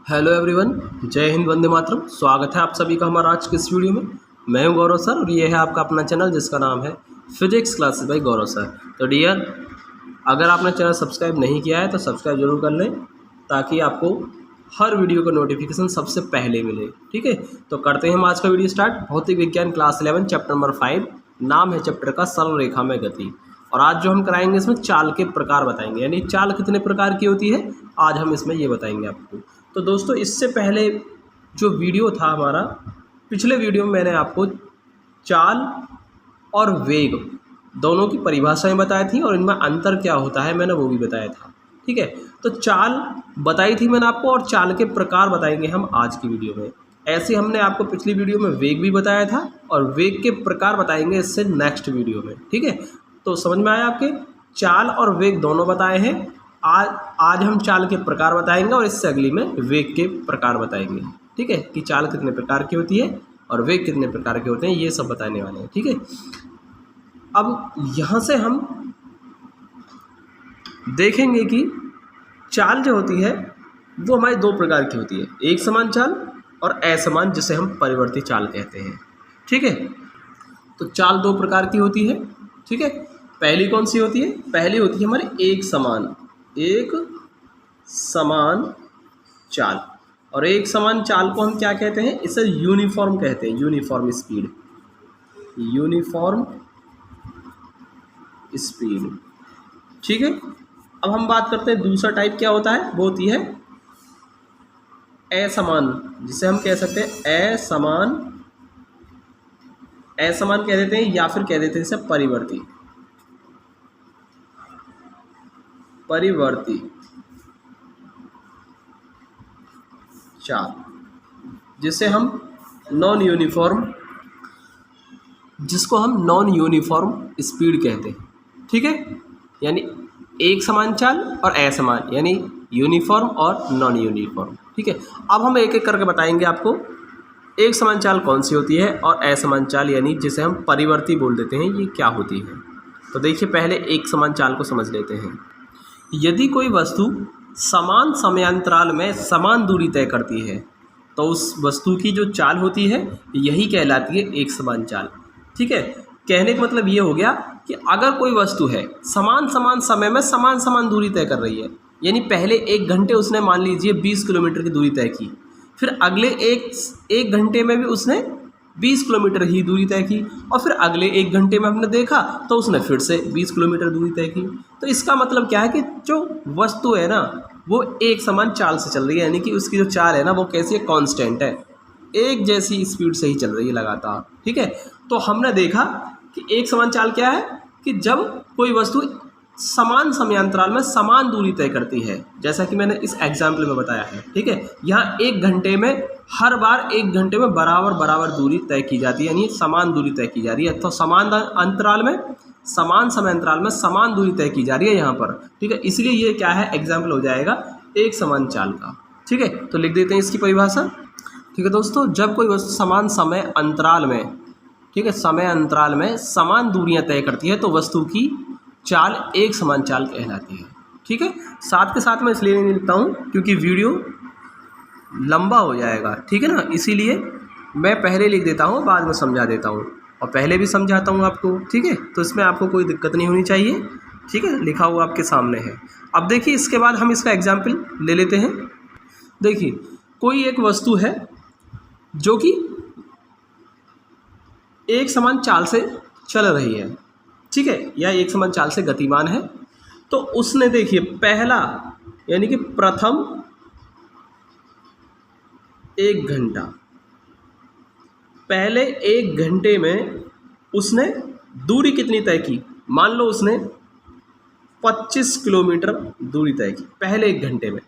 Hello everyone, जय हिंद, वंदे मातरम। स्वागत है आप सभी का हमारा आज के इस वीडियो में। मैं हूं गौरव सर और ये है आपका अपना चैनल जिसका नाम है फिजिक्स क्लासेस बाय गौरव सर। तो डियर, अगर आपने चैनल सब्सक्राइब नहीं किया है तो सब्सक्राइब जरूर कर लें ताकि आपको हर वीडियो का नोटिफिकेशन सबसे पहले मिले। ठीक है, तो करते हैं हम आज का वीडियो स्टार्ट। भौतिक विज्ञान क्लास 11 चैप्टर नंबर 5, नाम है चैप्टर का सरल रेखा में गति। और आज जो हम कराएंगे इसमें चाल के प्रकार बताएंगे, यानी चाल कितने प्रकार की होती है आज हम इसमें ये बताएंगे आपको। तो दोस्तों, इससे पहले जो वीडियो था हमारा, पिछले वीडियो में मैंने आपको चाल और वेग दोनों की परिभाषाएं बताई थी और इनमें अंतर क्या होता है मैंने वो भी बताया था। ठीक है, तो चाल बताई थी मैंने आपको और चाल के प्रकार बताएंगे हम आज की वीडियो में। ऐसे हमने आपको पिछली वीडियो में वेग भी बताया था और वेग के प्रकार बताएंगे इससे नेक्स्ट वीडियो में। ठीक है, तो समझ में आया आपके? चाल और वेग दोनों बताए हैं। आज हम चाल के प्रकार बताएंगे और इससे अगली में वेग के प्रकार बताएंगे। ठीक है, कि चाल कितने प्रकार की होती है और वेग कितने प्रकार के होते हैं, ये सब बताने वाले हैं। ठीक है, अब यहाँ से हम देखेंगे कि चाल जो होती है वो हमारी दो प्रकार की होती है, एक समान चाल और असमान, जिसे हम परिवर्ती चाल कहते हैं। ठीक है, तो चाल दो प्रकार की होती है। ठीक है, पहली कौन सी होती है? पहली होती है हमारी एक समान चाल। और एक समान चाल को हम क्या कहते हैं? इसे यूनिफॉर्म कहते हैं, यूनिफॉर्म स्पीड। ठीक है, अब हम बात करते हैं दूसरा टाइप क्या होता है, वो होती है असमान, जिसे हम कह सकते हैं असमान कह देते हैं या फिर कह देते हैं इसे परिवर्ती चाल, जिसको हम नॉन यूनिफॉर्म स्पीड कहते हैं। ठीक है, यानी एक समान चाल और असमान, यानी यूनिफॉर्म और नॉन यूनिफॉर्म। ठीक है, अब हम एक एक करके बताएंगे आपको एक समान चाल कौन सी होती है और असमान चाल, यानी जिसे हम परिवर्ती बोल देते हैं, ये क्या होती है। तो देखिए, पहले एक समान चाल को समझ लेते हैं। यदि कोई वस्तु समान समयांतराल में समान दूरी तय करती है तो उस वस्तु की जो चाल होती है यही कहलाती है एक समान चाल। ठीक है, कहने का मतलब ये हो गया कि अगर कोई वस्तु है समान समय में समान दूरी तय कर रही है, यानी पहले 1 घंटे उसने मान लीजिए 20 किलोमीटर की दूरी तय की, फिर अगले एक घंटे में भी उसने 20 किलोमीटर ही दूरी तय की, और फिर अगले 1 घंटे में हमने देखा तो उसने फिर से 20 किलोमीटर दूरी तय की। तो इसका मतलब क्या है कि जो वस्तु है ना वो एक समान चाल से चल रही है, यानी कि उसकी जो चाल है ना वो कैसी है? कांस्टेंट है, एक जैसी स्पीड से ही चल रही है लगातार। ठीक है, तो हमने देखा कि एक समान चाल क्या है कि जब कोई वस्तु समान समयांतराल में समान दूरी तय करती है, जैसा कि मैंने इस एग्जाम्पल में बताया है। ठीक है, यहाँ 1 घंटे में हर बार 1 घंटे में बराबर दूरी तय की जाती है, यानी समान दूरी तय की जा रही है, तो समान अंतराल में समान समयांतराल में समान दूरी तय की जा रही है यहाँ पर। ठीक है, इसलिए ये क्या है? एग्जाम्पल हो जाएगा एक समान चाल का। ठीक है, तो लिख देते हैं इसकी परिभाषा। ठीक है दोस्तों, जब कोई वस्तु समान समय अंतराल में, ठीक है, समय अंतराल में समान दूरियां तय करती है तो वस्तु की चाल एक समान चाल कहलाती है। ठीक है, साथ के साथ मैं इसलिए नहीं लिखता हूँ क्योंकि वीडियो लंबा हो जाएगा। ठीक है ना, इसीलिए मैं पहले लिख देता हूँ, बाद में समझा देता हूँ और पहले भी समझाता हूँ आपको। ठीक है, तो इसमें आपको कोई दिक्कत नहीं होनी चाहिए। ठीक है, लिखा हुआ आपके सामने है। अब देखिए, इसके बाद हम इसका एग्जाम्पल ले लेते हैं। देखिए, कोई एक वस्तु है जो कि एक समान चाल से चल रही है, ठीक है, या एक समान चाल से गतिमान है। तो उसने देखिए पहला यानी कि प्रथम 1 घंटा, पहले 1 घंटे में उसने दूरी कितनी तय की? मान लो उसने 25 किलोमीटर दूरी तय की पहले 1 घंटे में।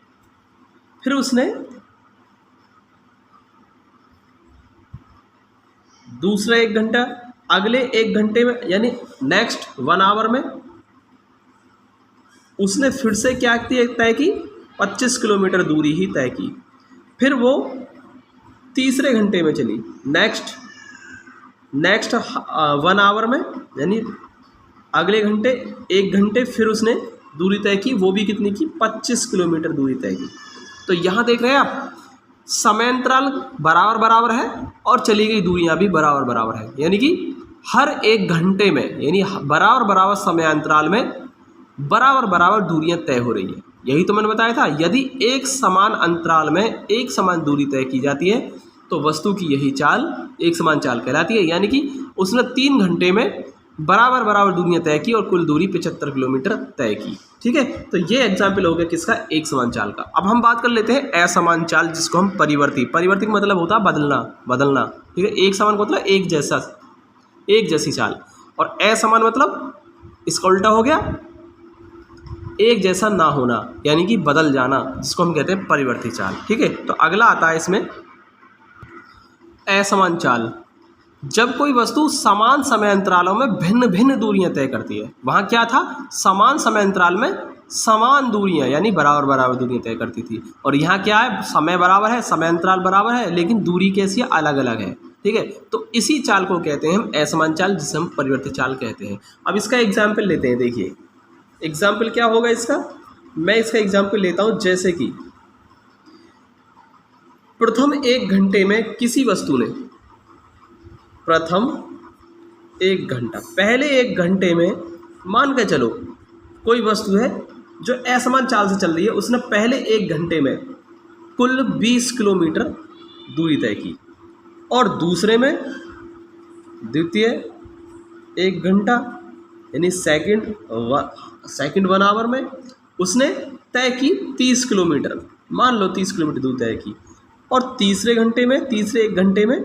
फिर उसने दूसरा 1 घंटा, अगले 1 घंटे में यानी नेक्स्ट 1 आवर में उसने फिर से क्या तय की? 25 किलोमीटर दूरी ही तय की। फिर वो तीसरे घंटे में चली, नेक्स्ट 1 आवर में, यानी अगले 1 घंटे फिर उसने दूरी तय की, वो भी कितनी की? 25 किलोमीटर दूरी तय की। तो यहाँ देख रहे हैं आप समयांतराल बराबर बराबर है और चली गई दूरियां भी बराबर बराबर है, यानी कि हर 1 घंटे में, यानी बराबर बराबर समयांतराल में बराबर बराबर दूरियां तय हो रही है। यही तो मैंने बताया था, यदि एक समान अंतराल में एक समान दूरी तय की जाती है तो वस्तु की यही चाल एक समान चाल कहलाती है। यानी कि उसने 3 घंटे में बराबर बराबर दूरियां तय की और कुल दूरी 75 किलोमीटर तय की। ठीक है, तो ये एग्जाम्पल हो गया किसका, एक समान चाल का। अब हम बात कर लेते हैं असमान चाल, जिसको हम परिवर्ती का मतलब होता है बदलना। ठीक है, एक समान का मतलब एक जैसी चाल, और असमान मतलब इसका उल्टा हो गया, एक जैसा ना होना, यानी कि बदल जाना, जिसको हम कहते हैं परिवर्ती चाल। ठीक है, तो अगला आता है इसमें असमान चाल। जब कोई वस्तु समान समयांतरालों में भिन्न भिन्न दूरियां तय करती है। वहाँ क्या था, समान समयांतराल में समान दूरियां यानी बराबर बराबर दूरियां तय करती थी, और यहाँ क्या है, समय बराबर है, समयांतराल बराबर है, लेकिन दूरी कैसी है, अलग अलग है। ठीक है, तो इसी चाल को कहते हैं हम असमान चाल, जिसे हम परिवर्ती चाल कहते हैं। अब इसका एग्जाम्पल लेते हैं। देखिए एग्जाम्पल क्या होगा इसका, मैं इसका एग्जाम्पल लेता हूँ। जैसे कि प्रथम 1 घंटे में किसी वस्तु ने, प्रथम 1 घंटा, पहले 1 घंटे में मान के चलो कोई वस्तु है जो असमान चाल से चल रही है, उसने पहले 1 घंटे में कुल 20 किलोमीटर दूरी तय की, और दूसरे में द्वितीय 1 घंटा यानी सेकंड 1 आवर में उसने तय की 30 किलोमीटर, मान लो 30 किलोमीटर दूर तय की, और तीसरे 1 घंटे में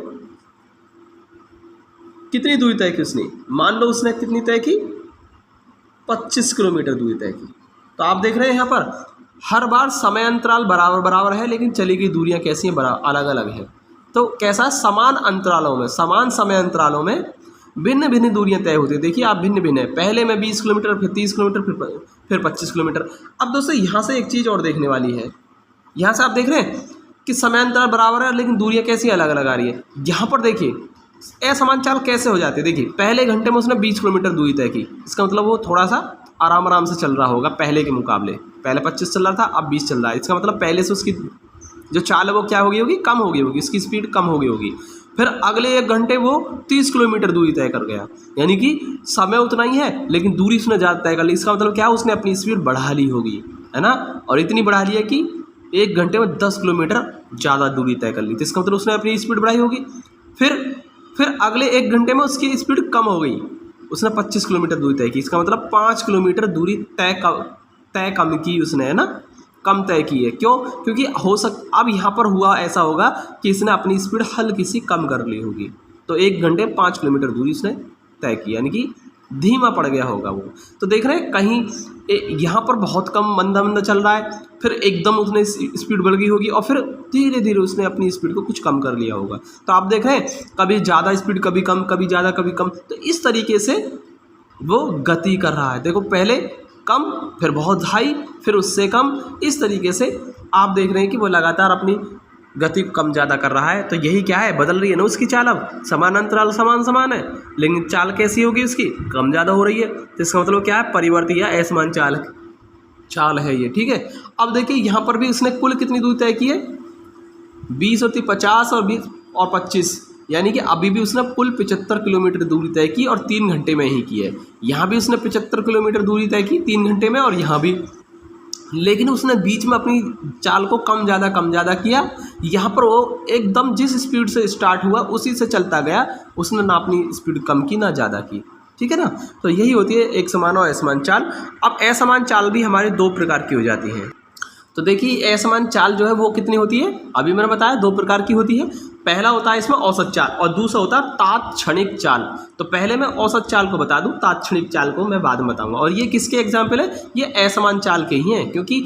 कितनी दूरी तय की उसने, मान लो उसने कितनी तय की, 25 किलोमीटर दूरी तय की। तो आप देख रहे हैं यहाँ पर हर बार समय अंतराल बराबर बराबर है, लेकिन चली गई दूरियां कैसी हैं, अलग अलग हैं। तो कैसा, समान अंतरालों में, समान समय अंतरालों में भिन्न भिन्न दूरियां तय होती है। देखिए आप भिन्न भिन्न है, पहले में 20 किलोमीटर, फिर 30 किलोमीटर, फिर 25 किलोमीटर। अब दोस्तों यहाँ से एक चीज़ और देखने वाली है, यहाँ से आप देख रहे हैं कि समय अंतराल बराबर है लेकिन दूरियां कैसी अलग अलग आ रही है। यहाँ पर देखिए असमान चाल कैसे हो जाती है। देखिए पहले घंटे में उसने 20 किलोमीटर दूरी तय की, इसका मतलब वो थोड़ा सा आराम से चल रहा होगा पहले के मुकाबले। पहले 25 चल रहा था, अब 20 चल रहा है, इसका मतलब पहले से उसकी जो चाल है वो क्या हो गई होगी, कम हो गई होगी, इसकी स्पीड कम हो गई होगी। फिर अगले 1 घंटे वो 30 किलोमीटर दूरी तय कर गया, यानी कि समय उतना ही है लेकिन दूरी उसने ज़्यादा तय कर ली। इसका मतलब क्या, उसने अपनी स्पीड बढ़ा ली होगी, है ना, और इतनी बढ़ा ली है कि 1 घंटे में 10 किलोमीटर ज़्यादा दूरी तय कर ली, तो इसका मतलब उसने अपनी स्पीड बढ़ाई होगी। फिर अगले 1 घंटे में उसकी स्पीड कम हो गई, उसने 25 किलोमीटर दूरी तय की, इसका मतलब 5 किलोमीटर दूरी तय कम की उसने, है ना, कम तय की है। क्यों, क्योंकि अब यहाँ पर हुआ ऐसा होगा कि इसने अपनी स्पीड हल्की सी कम कर ली होगी, तो 1 घंटे 5 किलोमीटर दूरी उसने तय की, यानी कि धीमा पड़ गया होगा वो। तो देख रहे हैं कहीं यहाँ पर बहुत कम मंदा मंदा चल रहा है, फिर एकदम उसने स्पीड बढ़ गई होगी, और फिर धीरे धीरे उसने अपनी स्पीड को कुछ कम कर लिया होगा। तो आप देख रहे हैं कभी ज़्यादा स्पीड, कभी कम, कभी ज़्यादा कभी कम, तो इस तरीके से वो गति कर रहा है। देखो पहले कम, फिर बहुत हाई, फिर उससे कम, इस तरीके से आप देख रहे हैं कि वो लगातार अपनी गति कम ज़्यादा कर रहा है। तो यही क्या है, बदल रही है ना उसकी चाल। अब समान अंतराल समान है लेकिन चाल कैसी होगी उसकी, कम ज़्यादा हो रही है। तो इसका मतलब क्या है, परिवर्ती या असमान चाल है ये। ठीक है, अब देखिए यहाँ पर भी उसने कुल कितनी दूरी तय की है, 20 और 50 और 20 और 25, यानी कि अभी भी उसने कुल 75 किलोमीटर दूरी तय की और 3 घंटे में ही की है। यहाँ भी उसने 75 किलोमीटर दूरी तय की 3 घंटे में, और यहाँ भी, लेकिन उसने बीच में अपनी चाल को कम ज़्यादा किया। यहाँ पर वो एकदम जिस स्पीड से स्टार्ट हुआ उसी से चलता गया, उसने ना अपनी स्पीड कम की ना ज़्यादा की। ठीक है ना, तो यही होती है एक समान और असमान चाल। अब असमान चाल भी हमारे 2 प्रकार की हो जाती हैं। तो देखिए असमान चाल जो है वो कितनी होती है, अभी मैंने बताया 2 प्रकार की होती है। पहला होता है इसमें औसत चाल और दूसरा होता है तात्क्षणिक चाल। तो पहले मैं औसत चाल को बता दूं, तात्क्षणिक चाल को मैं बाद में बताऊंगा। और ये किसके एग्जाम्पल है, ये असमान चाल के ही हैं, क्योंकि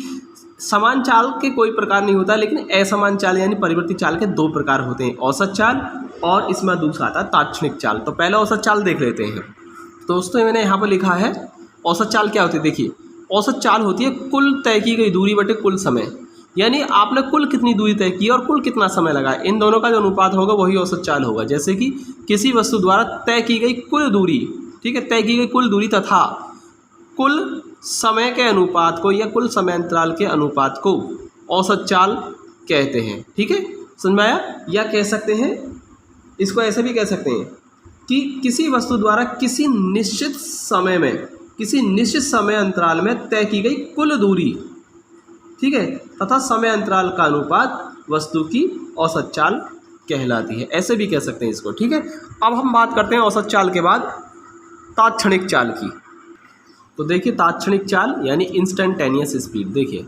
समान चाल के कोई प्रकार नहीं होता, लेकिन असमान चाल यानी परिवर्ती चाल के 2 प्रकार होते हैं, औसत चाल और इसमें दूसरा आता है तात्क्षणिक चाल। तो पहले औसत चाल देख लेते हैं। दोस्तों मैंने यहाँ पर लिखा है औसत चाल क्या होती है। देखिए औसत चाल होती है कुल तय की गई दूरी बटे कुल समय, यानी आपने कुल कितनी दूरी तय की और कुल कितना समय लगा, इन दोनों का जो अनुपात होगा वही औसत चाल होगा। जैसे कि किसी वस्तु द्वारा तय की गई कुल दूरी, ठीक है, तय की गई कुल दूरी तथा कुल समय के अनुपात को या कुल समय अंतराल के अनुपात को औसत चाल कहते हैं। ठीक है, समझ में आया? या कह सकते हैं, इसको ऐसे भी कह सकते हैं कि किसी वस्तु द्वारा किसी निश्चित समय में, किसी निश्चित समय अंतराल में तय की गई कुल दूरी, ठीक है, तथा समय अंतराल का अनुपात वस्तु की औसत चाल कहलाती है। ऐसे भी कह सकते हैं इसको, ठीक है। अब हम बात करते हैं औसत चाल के बाद तात्क्षणिक चाल की। तो देखिए तात्क्षणिक चाल यानी इंस्टेंटेनियस स्पीड, देखिए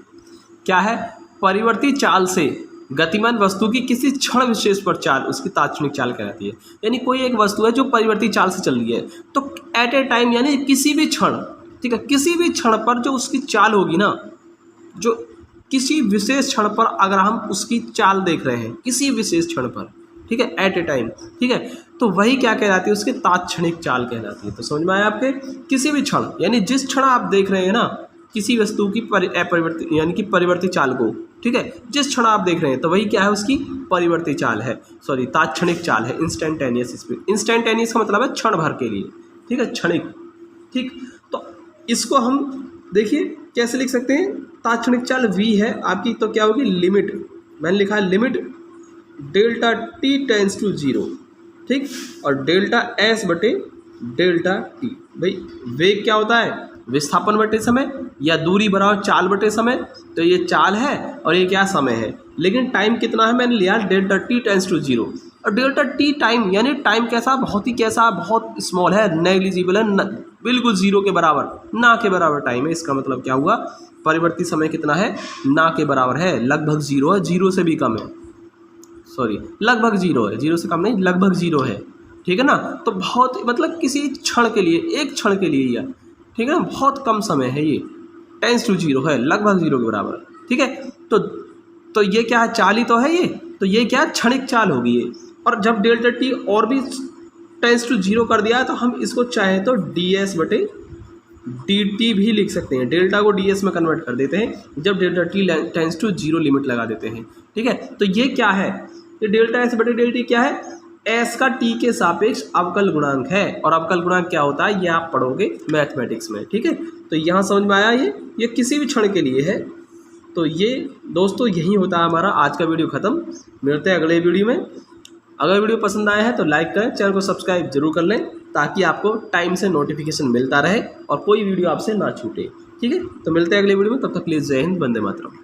क्या है, परिवर्ती चाल से गतिमान वस्तु की किसी क्षण विशेष पर चाल उसकी तात्क्षणिक चाल कहलाती है। यानी कोई एक वस्तु है जो परिवर्ती चाल से चल रही है, तो एट ए टाइम यानी किसी भी क्षण, ठीक है, किसी भी क्षण पर जो उसकी चाल होगी ना, जो किसी विशेष क्षण पर अगर हम उसकी चाल देख रहे हैं किसी विशेष क्षण पर, ठीक है, एट ए टाइम, ठीक है, तो वही क्या कहलाती है, उसकी तात्क्षणिक चाल कहलाती है। तो समझ में आया आपके? किसी भी क्षण यानी जिस क्षण आप देख रहे हैं ना किसी वस्तु की अपरिवर्तित यानी कि परिवर्ती चाल को, ठीक है, जिस क्षण आप देख रहे हैं तो वही क्या है, उसकी परिवर्ती चाल है, सॉरी तात्क्षणिक चाल है, इंस्टेंटेनियस स्पीड। इंस्टेंटेनियस का मतलब है क्षण भर के लिए, ठीक है, क्षणिक, ठीक। तो इसको हम देखिए कैसे लिख सकते हैं, तात्क्षणिक चाल v है आपकी, तो क्या होगी, लिमिट, मैंने लिखा है limit delta t tends to 0, ठीक, और डेल्टा s बटे डेल्टा t। भाई वेग क्या होता है, विस्थापन बटे समय या दूरी बराबर चाल बटे समय, तो ये चाल है और ये क्या समय है, लेकिन टाइम कितना है, मैंने लिया डेल्टा t टेंस टू 0, और डेल्टा t टाइम यानी टाइम कैसा, बहुत ही कैसा, बहुत स्मॉल है, नेग्लिजिबल है, बिल्कुल 0 के बराबर, ना के बराबर टाइम है। इसका मतलब क्या हुआ, परिवर्ती समय कितना है, ना के बराबर है, लगभग 0 है, 0 से भी कम है, सॉरी लगभग 0 है, 0 से कम नहीं, लगभग 0 है, ठीक है ना। तो बहुत मतलब किसी क्षण के लिए, एक क्षण के लिए यह, ठीक है ना, बहुत कम समय है, ये टेंस टू 0 है, लगभग 0 के बराबर, ठीक है। तो ये क्या है, चाल ही तो है ये, तो ये क्या क्षणिक चाल होगी ये। और जब डेल्टा t और भी टेंस टू 0 कर दिया है तो हम इसको चाहे तो ds बटे dt भी लिख सकते हैं, डेल्टा को ds में कन्वर्ट कर देते हैं जब delta t tends to 0 limit लगा देते हैं, ठीक है। तो ये क्या है, ये डेल्टा s बटे डेल्टा t क्या है, s का t के सापेक्ष अवकल गुणांक है, और अवकल गुणांक क्या होता है ये आप पढ़ोगे मैथमेटिक्स में, ठीक है। तो यहाँ समझ में आया, ये किसी भी क्षण के लिए है। तो ये दोस्तों यही होता है हमारा आज का वीडियो ख़त्म, मिलते हैं अगले वीडियो में। अगर वीडियो पसंद आया है तो लाइक करें, चैनल को सब्सक्राइब जरूर कर लें ताकि आपको टाइम से नोटिफिकेशन मिलता रहे और कोई वीडियो आपसे ना छूटे, ठीक है। तो मिलते हैं अगले वीडियो में, तब तक के लिए जय हिंद, वंदे मातरम।